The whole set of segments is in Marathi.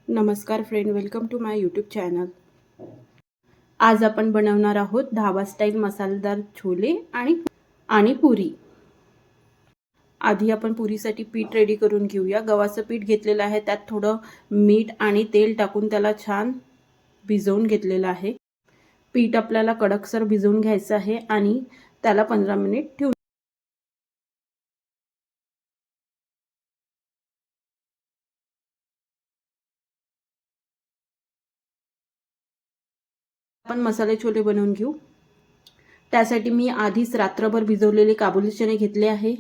नमस्कार friend, welcome to my YouTube channel. आज आपण बनवणार आहोत ढाबा स्टाईल मसालेदार छोले आणि पुरी। आधी आपण पुरीसाठी पीठ रेडी करून घेऊया। गव्हाचं पीठ घेतलेलं आहे, त्यात थोडं मीठ आणि तेल टाकून त्याला छान भिजवून घेतलेलं आहे। पीठ आपल्याला कडकसर भिजवून घ्यायचं आहे आणि त्याला 15 मिनिट ठेवून आपण मसाले छोले बनवून घेऊ। त्यासाठी मी आधीच रात्रभर भिजवलेले काबुली चणे घेतले आहे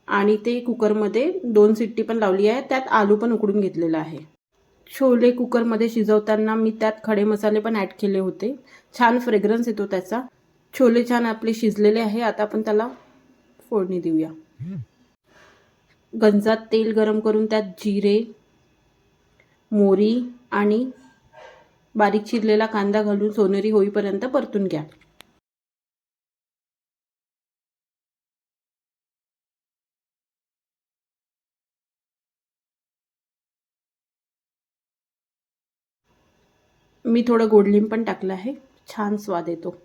आणि ते कुकरमध्ये 2 शिट्टी पण लावली आहे। त्यात आलू पण उकडून घेतलेला आहे। छोले कुकरमध्ये शिजवताना मी त्यात खडे मसाले पण ॲड केले होते। छान फ्रेग्रन्स येतो त्याचा। छोले छान आपले शिजलेले आहे। आता आपण त्याला फोडणी देऊया। गंजात तेल गरम करून त्यात जिरे, मोहरी आणि बारीक चिरलेला कांदा घालून सोनेरी होईपर्यंत परतून घ्या। मी थोडं गोड लिंब पण टाकलं आहे, छान स्वाद येतो।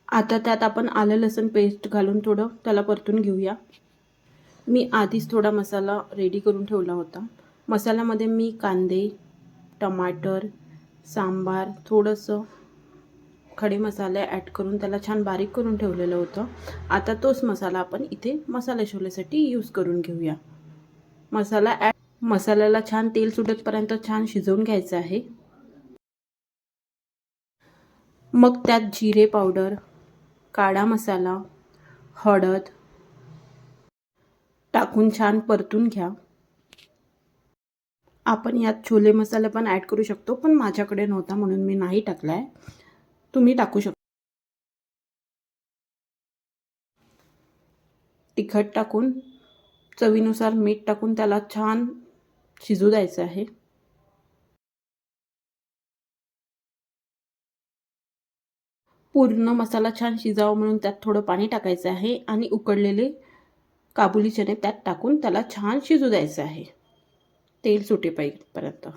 आता त्यात आपण आलं लसूण पेस्ट घालून थोडं त्याला परतून घेऊया। मी आधीच थोडा मसाला रेडी करून ठेवला होता। मसाल्यामध्ये मी कांदे, टमाटर, सांबार, थोडंसं खडे मसाले ॲड करून त्याला छान बारीक करून ठेवलेलं होतं। आता तोच मसाला आपण इथे मसाले छोलेसाठी यूज करून घेऊया। मसाल्याला छान तेल सुटेपर्यंत छान शिजवून घ्यायचं आहे। मग त्यात जिरे पावडर, काळा मसाला, हळद टाकून छान परतून घ्या। आपण यात छोले मसाला पण ॲड करू शकतो, पण माझ्याकडे नव्हता म्हणून मी नाही टाकलाय। तुम्ही टाकू शकता। तिखट टाकून चवीनुसार मीठ टाकून त्याला छान शिजू द्यायचं आहे। पूर्ण मसाला छान शिजावा म्हणून त्यात थोडं पाणी टाकायचं आहे आणि उकडलेले काबुली चणे त्यात टाकून त्याला छान शिजू द्यायचं आहे, तेल सुटेपर्यंत।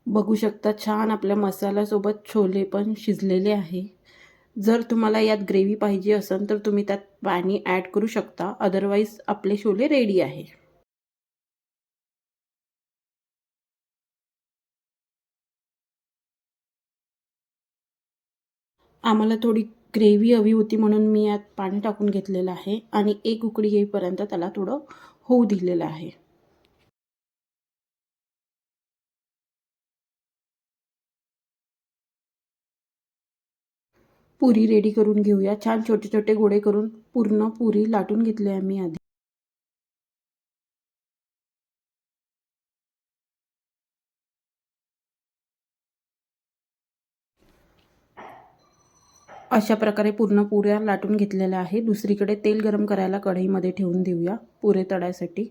बघू शकता छान आपल्या मसाल्यासोबत छोले पण शिजलेले आहे। जर तुम्हाला यात ग्रेव्ही पाहिजे असेल तर तुम्ही त्यात पाणी ॲड करू शकता, अदरवाईज आपले छोले रेडी आहे। आम्हाला थोडी ग्रेव्ही हवी होती म्हणून मी यात पाणी टाकून घेतलेलं आहे आणि एक उकळी येईपर्यंत त्याला थोडं होऊ दिलेलं आहे। पुरी रेडी करून घेऊया। छान छोटे छोटे गोळे करून पूर्ण पुरी लाटून घेतली आहे मी आधी। अशा प्रकारे पूर्ण पुऱ्या लाटून घेतलेल्या आहे। दुसरीकडे तेल गरम करायला कढईमध्ये ठेवून देऊया पुरे तळायसाठी।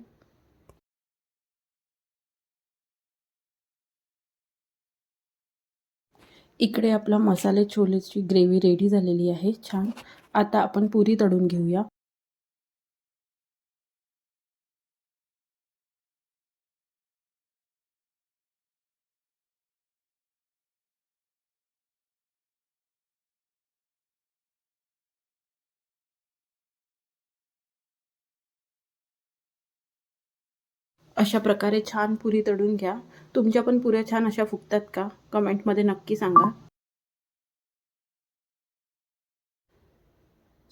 इकडे आपला मसाले छोलेची ग्रेव्ही रेडी झालेली आहे छान। आता आपण पुरी तळून घेऊया। अशा प्रकारे छान पुरी तळून घ्या। तुमच्या पण पुऱ्या छान अशा फुगतात का? कमेंटमध्ये नक्की सांगा।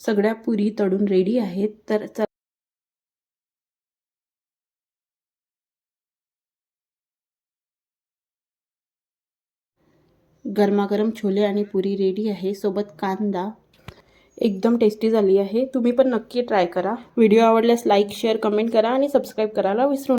सगळ्या पुरी तळून रेडी आहेत तर गरमागरम छोले आणि पुरी रेडी आहे, सोबत कांदा। एकदम टेस्टी झाली आहे। तुम्ही पण नक्की ट्राय करा। व्हिडिओ आवडल्यास लाईक, शेअर, कमेंट करा आणि सबस्क्राईब करायला विसरू नका।